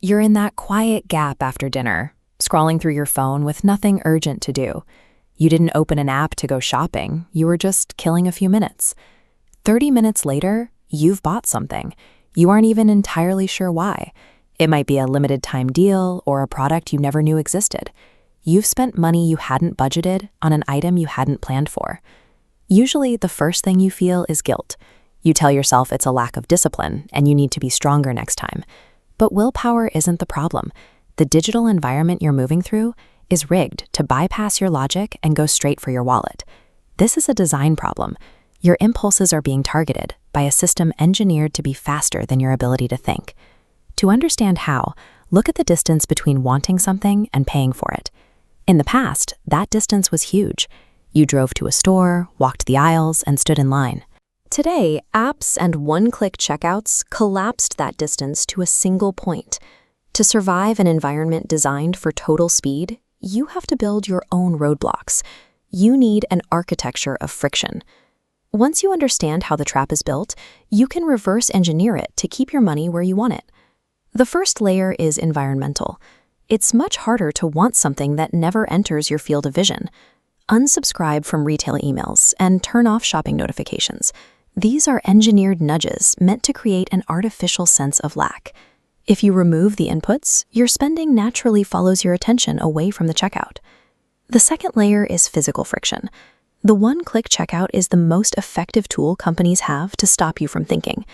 You're in that quiet gap after dinner, scrolling through your phone with nothing urgent to do. You didn't open an app to go shopping, you were just killing a few minutes. 30 minutes later, you've bought something. You aren't even entirely sure why. It might be a limited time deal or a product you never knew existed. You've spent money you hadn't budgeted on an item you hadn't planned for. Usually, the first thing you feel is guilt. You tell yourself it's a lack of discipline and you need to be stronger next time. But willpower isn't the problem. The digital environment you're moving through is rigged to bypass your logic and go straight for your wallet. This is a design problem. Your impulses are being targeted by a system engineered to be faster than your ability to think. To understand how, look at the distance between wanting something and paying for it. In the past, that distance was huge. You drove to a store, walked the aisles, and stood in line. Today, apps and one-click checkouts collapsed that distance to a single point. To survive an environment designed for total speed, you have to build your own roadblocks. You need an architecture of friction. Once you understand how the trap is built, you can reverse engineer it to keep your money where you want it. The first layer is environmental. It's much harder to want something that never enters your field of vision. Unsubscribe from retail emails and turn off shopping notifications. These are engineered nudges meant to create an artificial sense of lack. If you remove the inputs, your spending naturally follows your attention away from the checkout. The second layer is physical friction. The one-click checkout is the most effective tool companies have to stop you from thinking.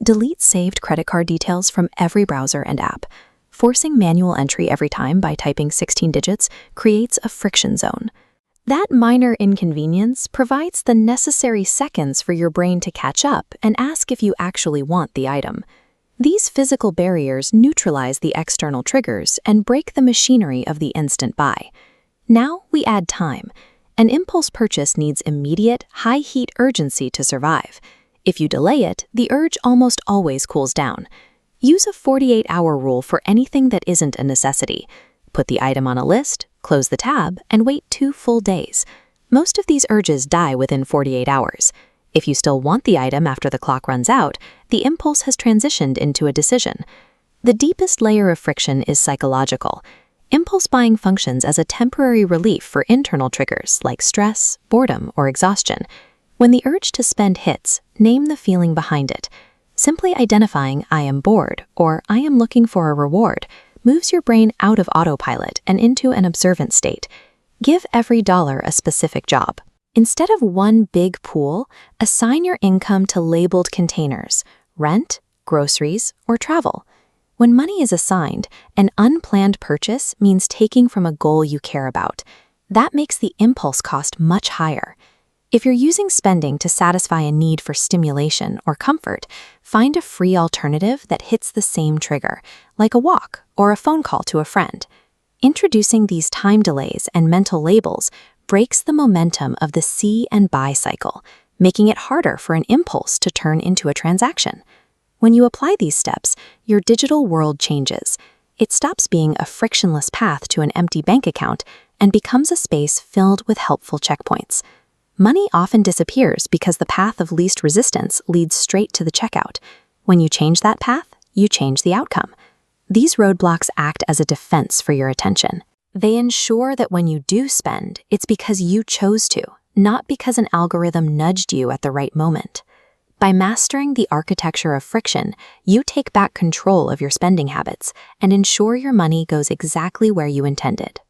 Delete saved credit card details from every browser and app. Forcing manual entry every time by typing 16 digits creates a friction zone. That minor inconvenience provides the necessary seconds for your brain to catch up and ask if you actually want the item. These physical barriers neutralize the external triggers and break the machinery of the instant buy. Now we add time. An impulse purchase needs immediate, high-heat urgency to survive. If you delay it, the urge almost always cools down. Use a 48-hour rule for anything that isn't a necessity. Put the item on a list, close the tab, and wait 2 full days. Most of these urges die within 48 hours. If you still want the item after the clock runs out, the impulse has transitioned into a decision. The deepest layer of friction is psychological. Impulse buying functions as a temporary relief for internal triggers like stress, boredom, or exhaustion. When the urge to spend hits, name the feeling behind it. Simply identifying "I am bored" or "I am looking for a reward" moves your brain out of autopilot and into an observant state. Give every dollar a specific job. Instead of one big pool, assign your income to labeled containers: rent, groceries, or travel. When money is assigned, an unplanned purchase means taking from a goal you care about. That makes the impulse cost much higher. If you're using spending to satisfy a need for stimulation or comfort, find a free alternative that hits the same trigger, like a walk or a phone call to a friend. Introducing these time delays and mental labels breaks the momentum of the see and buy cycle, making it harder for an impulse to turn into a transaction. When you apply these steps, your digital world changes. It stops being a frictionless path to an empty bank account and becomes a space filled with helpful checkpoints. Money often disappears because the path of least resistance leads straight to the checkout. When you change that path, you change the outcome. These roadblocks act as a defense for your attention. They ensure that when you do spend, it's because you chose to, not because an algorithm nudged you at the right moment. By mastering the architecture of friction, you take back control of your spending habits and ensure your money goes exactly where you intended.